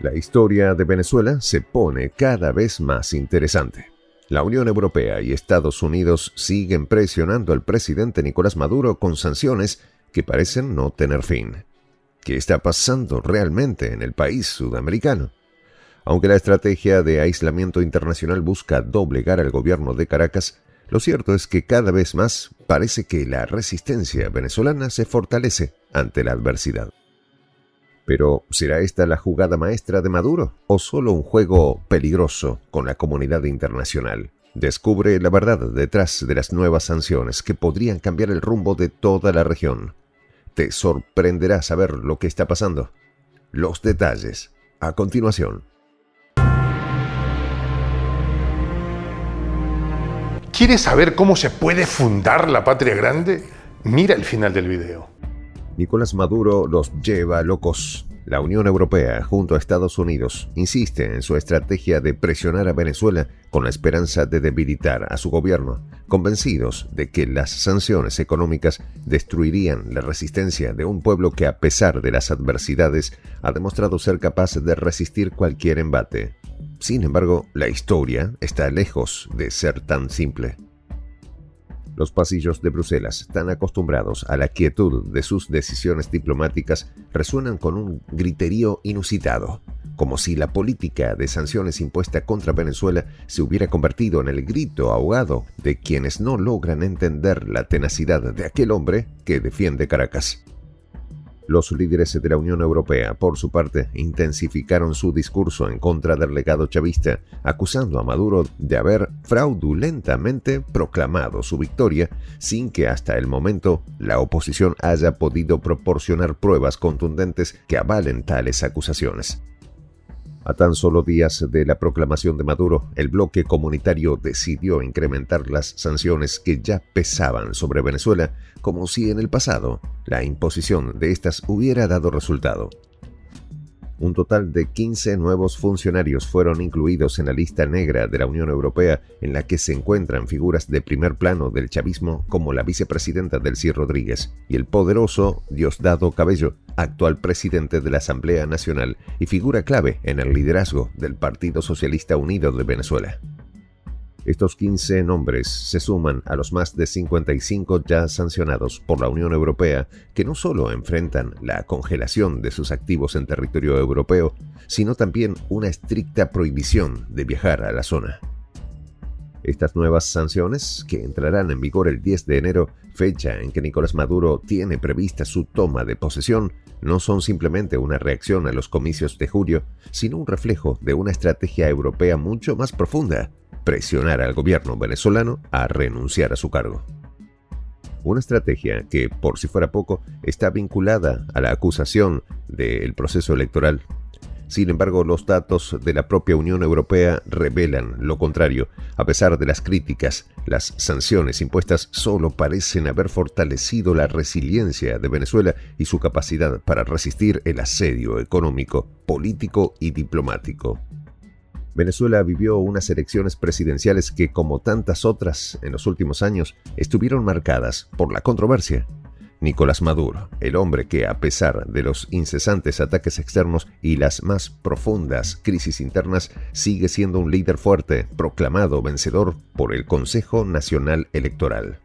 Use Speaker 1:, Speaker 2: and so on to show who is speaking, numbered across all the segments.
Speaker 1: La historia de Venezuela se pone cada vez más interesante. La Unión Europea y Estados Unidos siguen presionando al presidente Nicolás Maduro con sanciones que parecen no tener fin. ¿Qué está pasando realmente en el país sudamericano? Aunque la estrategia de aislamiento internacional busca doblegar al gobierno de Caracas, lo cierto es que cada vez más parece que la resistencia venezolana se fortalece ante la adversidad. Pero, ¿será esta la jugada maestra de Maduro o solo un juego peligroso con la comunidad internacional? Descubre la verdad detrás de las nuevas sanciones que podrían cambiar el rumbo de toda la región. Te sorprenderá saber lo que está pasando. Los detalles, a continuación.
Speaker 2: ¿Quieres saber cómo se puede fundar la patria grande? Mira el final del video.
Speaker 1: Nicolás Maduro los lleva locos. La Unión Europea, junto a Estados Unidos, insiste en su estrategia de presionar a Venezuela con la esperanza de debilitar a su gobierno, convencidos de que las sanciones económicas destruirían la resistencia de un pueblo que, a pesar de las adversidades, ha demostrado ser capaz de resistir cualquier embate. Sin embargo, la historia está lejos de ser tan simple. Los pasillos de Bruselas, tan acostumbrados a la quietud de sus decisiones diplomáticas, resuenan con un griterío inusitado, como si la política de sanciones impuesta contra Venezuela se hubiera convertido en el grito ahogado de quienes no logran entender la tenacidad de aquel hombre que defiende Caracas. Los líderes de la Unión Europea, por su parte, intensificaron su discurso en contra del legado chavista, acusando a Maduro de haber fraudulentamente proclamado su victoria sin que hasta el momento la oposición haya podido proporcionar pruebas contundentes que avalen tales acusaciones. A tan solo días de la proclamación de Maduro, el bloque comunitario decidió incrementar las sanciones que ya pesaban sobre Venezuela, como si en el pasado la imposición de estas hubiera dado resultado. Un total de 15 nuevos funcionarios fueron incluidos en la lista negra de la Unión Europea, en la que se encuentran figuras de primer plano del chavismo como la vicepresidenta Delcy Rodríguez y el poderoso Diosdado Cabello, actual presidente de la Asamblea Nacional y figura clave en el liderazgo del Partido Socialista Unido de Venezuela. Estos 15 nombres se suman a los más de 55 ya sancionados por la Unión Europea, que no solo enfrentan la congelación de sus activos en territorio europeo, sino también una estricta prohibición de viajar a la zona. Estas nuevas sanciones, que entrarán en vigor el 10 de enero, fecha en que Nicolás Maduro tiene prevista su toma de posesión, no son simplemente una reacción a los comicios de julio, sino un reflejo de una estrategia europea mucho más profunda: presionar al gobierno venezolano a renunciar a su cargo. Una estrategia que, por si fuera poco, está vinculada a la acusación del proceso electoral. Sin embargo, los datos de la propia Unión Europea revelan lo contrario. A pesar de las críticas, las sanciones impuestas solo parecen haber fortalecido la resiliencia de Venezuela y su capacidad para resistir el asedio económico, político y diplomático. Venezuela vivió unas elecciones presidenciales que, como tantas otras en los últimos años, estuvieron marcadas por la controversia. Nicolás Maduro, el hombre que, a pesar de los incesantes ataques externos y las más profundas crisis internas, sigue siendo un líder fuerte, proclamado vencedor por el Consejo Nacional Electoral.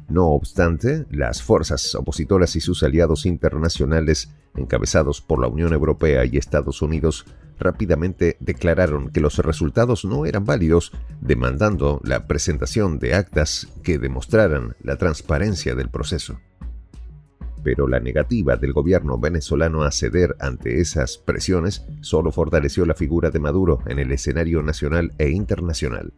Speaker 1: No obstante, las fuerzas opositoras y sus aliados internacionales, encabezados por la Unión Europea y Estados Unidos, rápidamente declararon que los resultados no eran válidos, demandando la presentación de actas que demostraran la transparencia del proceso. Pero la negativa del gobierno venezolano a ceder ante esas presiones solo fortaleció la figura de Maduro en el escenario nacional e internacional.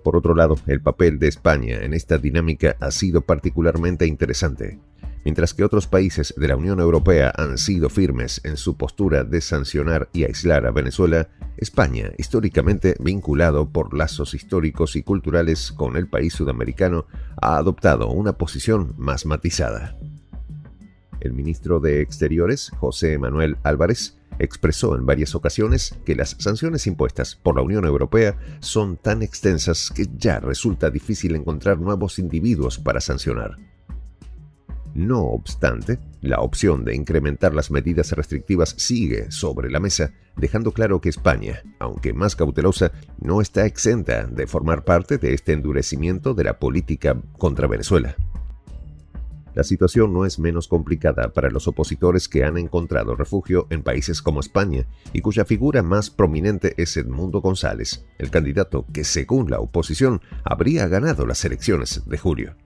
Speaker 1: Por otro lado, el papel de España en esta dinámica ha sido particularmente interesante. Mientras que otros países de la Unión Europea han sido firmes en su postura de sancionar y aislar a Venezuela, España, históricamente vinculado por lazos históricos y culturales con el país sudamericano, ha adoptado una posición más matizada. El ministro de Exteriores, José Manuel Álvarez, expresó en varias ocasiones que las sanciones impuestas por la Unión Europea son tan extensas que ya resulta difícil encontrar nuevos individuos para sancionar. No obstante, la opción de incrementar las medidas restrictivas sigue sobre la mesa, dejando claro que España, aunque más cautelosa, no está exenta de formar parte de este endurecimiento de la política contra Venezuela. La situación no es menos complicada para los opositores que han encontrado refugio en países como España y cuya figura más prominente es Edmundo González, el candidato que, según la oposición, habría ganado las elecciones de julio.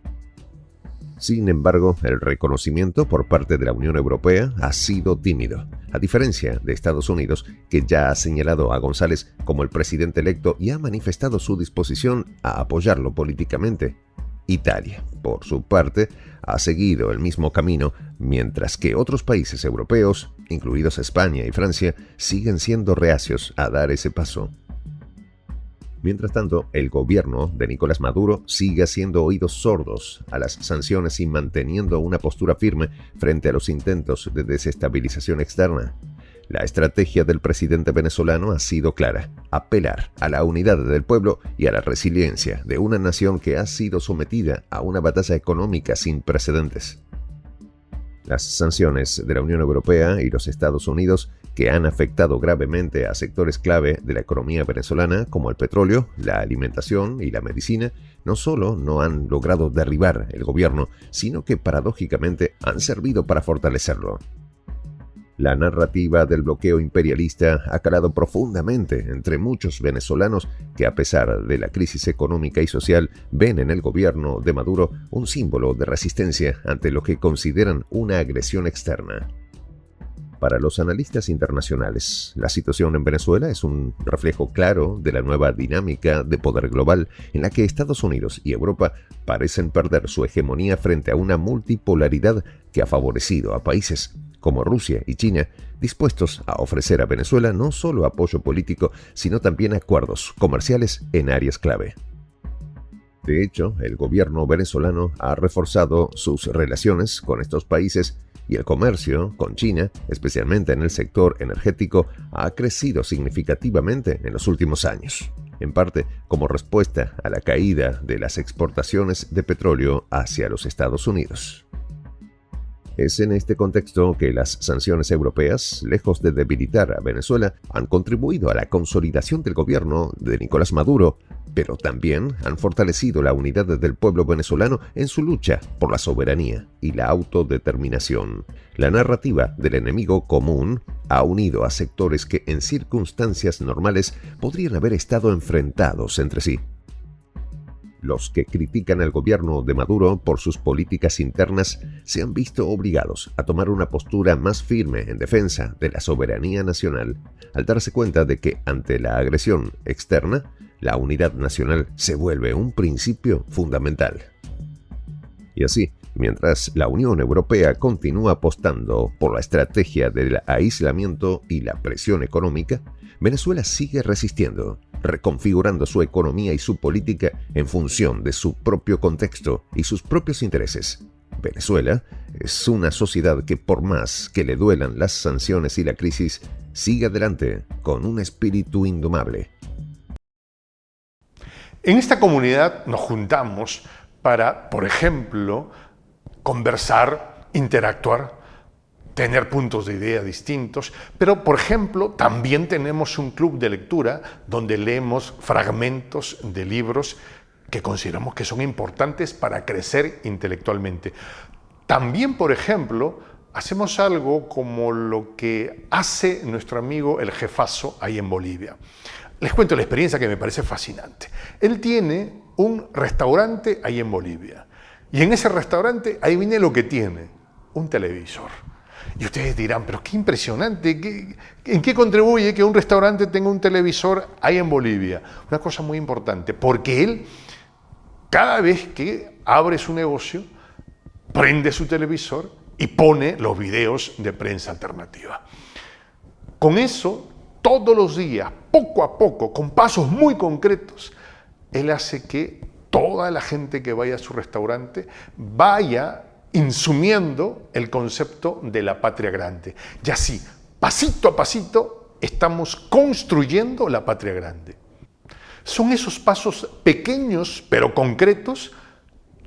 Speaker 1: Sin embargo, el reconocimiento por parte de la Unión Europea ha sido tímido, a diferencia de Estados Unidos, que ya ha señalado a González como el presidente electo y ha manifestado su disposición a apoyarlo políticamente. Italia, por su parte, ha seguido el mismo camino, mientras que otros países europeos, incluidos España y Francia, siguen siendo reacios a dar ese paso. Mientras tanto, el gobierno de Nicolás Maduro sigue haciendo oídos sordos a las sanciones y manteniendo una postura firme frente a los intentos de desestabilización externa. La estrategia del presidente venezolano ha sido clara: apelar a la unidad del pueblo y a la resiliencia de una nación que ha sido sometida a una batalla económica sin precedentes. Las sanciones de la Unión Europea y los Estados Unidos, que han afectado gravemente a sectores clave de la economía venezolana como el petróleo, la alimentación y la medicina, no solo no han logrado derribar el gobierno, sino que paradójicamente han servido para fortalecerlo. La narrativa del bloqueo imperialista ha calado profundamente entre muchos venezolanos que, a pesar de la crisis económica y social, ven en el gobierno de Maduro un símbolo de resistencia ante lo que consideran una agresión externa. Para los analistas internacionales, la situación en Venezuela es un reflejo claro de la nueva dinámica de poder global en la que Estados Unidos y Europa parecen perder su hegemonía frente a una multipolaridad que ha favorecido a países como Rusia y China, dispuestos a ofrecer a Venezuela no solo apoyo político, sino también acuerdos comerciales en áreas clave. De hecho, el gobierno venezolano ha reforzado sus relaciones con estos países y el comercio con China, especialmente en el sector energético, ha crecido significativamente en los últimos años, en parte como respuesta a la caída de las exportaciones de petróleo hacia los Estados Unidos. Es en este contexto que las sanciones europeas, lejos de debilitar a Venezuela, han contribuido a la consolidación del gobierno de Nicolás Maduro, pero también han fortalecido la unidad del pueblo venezolano en su lucha por la soberanía y la autodeterminación. La narrativa del enemigo común ha unido a sectores que en circunstancias normales podrían haber estado enfrentados entre sí. Los que critican al gobierno de Maduro por sus políticas internas se han visto obligados a tomar una postura más firme en defensa de la soberanía nacional, al darse cuenta de que ante la agresión externa, la unidad nacional se vuelve un principio fundamental. Y así, mientras la Unión Europea continúa apostando por la estrategia del aislamiento y la presión económica, Venezuela sigue resistiendo, reconfigurando su economía y su política en función de su propio contexto y sus propios intereses. Venezuela es una sociedad que, por más que le duelan las sanciones y la crisis, sigue adelante con un espíritu indomable.
Speaker 2: En esta comunidad nos juntamos para, por ejemplo, conversar, interactuar, tener puntos de idea distintos, pero, por ejemplo, también tenemos un club de lectura donde leemos fragmentos de libros que consideramos que son importantes para crecer intelectualmente. También, por ejemplo, hacemos algo como lo que hace nuestro amigo el jefazo ahí en Bolivia. Les cuento la experiencia que me parece fascinante. Él tiene un restaurante ahí en Bolivia. Y en ese restaurante, ahí viene lo que tiene, un televisor. Y ustedes dirán, pero qué impresionante, ¿en qué contribuye que un restaurante tenga un televisor ahí en Bolivia? Una cosa muy importante, porque él, cada vez que abre su negocio, prende su televisor y pone los videos de prensa alternativa. Con eso, todos los días, poco a poco, con pasos muy concretos, él hace que toda la gente que vaya a su restaurante vaya insumiendo el concepto de la patria grande. Y así, pasito a pasito, estamos construyendo la patria grande. Son esos pasos pequeños pero concretos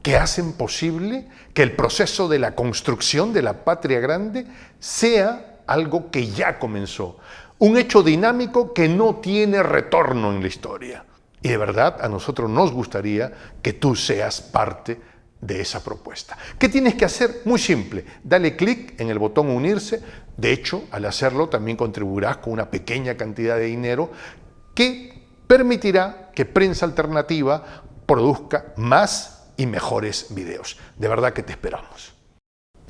Speaker 2: que hacen posible que el proceso de la construcción de la patria grande sea algo que ya comenzó, un hecho dinámico que no tiene retorno en la historia. Y de verdad a nosotros nos gustaría que tú seas parte de esa propuesta. ¿Qué tienes que hacer? Muy simple, dale clic en el botón unirse. De hecho, al hacerlo también contribuirás con una pequeña cantidad de dinero que permitirá que Prensa Alternativa produzca más y mejores videos. De verdad que te esperamos.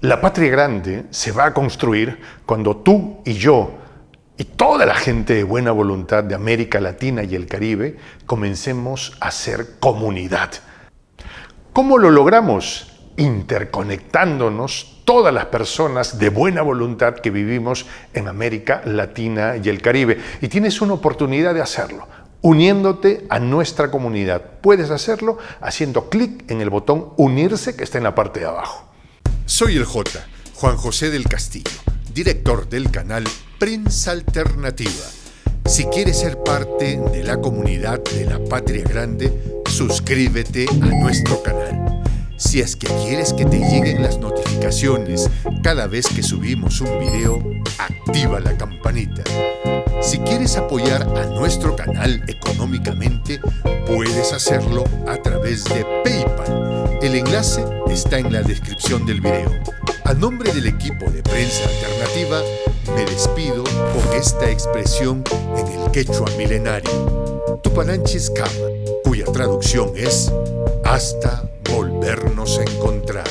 Speaker 2: La patria grande se va a construir cuando tú y yo y toda la gente de buena voluntad de América Latina y el Caribe comencemos a ser comunidad. ¿Cómo lo logramos? Interconectándonos todas las personas de buena voluntad que vivimos en América Latina y el Caribe. Y tienes una oportunidad de hacerlo, uniéndote a nuestra comunidad. Puedes hacerlo haciendo clic en el botón unirse que está en la parte de abajo.
Speaker 3: Soy el J, Juan José del Castillo, director del canal Prensa Alternativa. Si quieres ser parte de la comunidad de la Patria Grande, suscríbete a nuestro canal. Si es que quieres que te lleguen las notificaciones cada vez que subimos un video, activa la campanita. Si quieres apoyar a nuestro canal económicamente, puedes hacerlo a través de PayPal. El enlace está en la descripción del video. A nombre del equipo de Prensa Alternativa, me despido con esta expresión en el quechua milenario, Tupananchis Kama, cuya traducción es hasta volvernos a encontrar.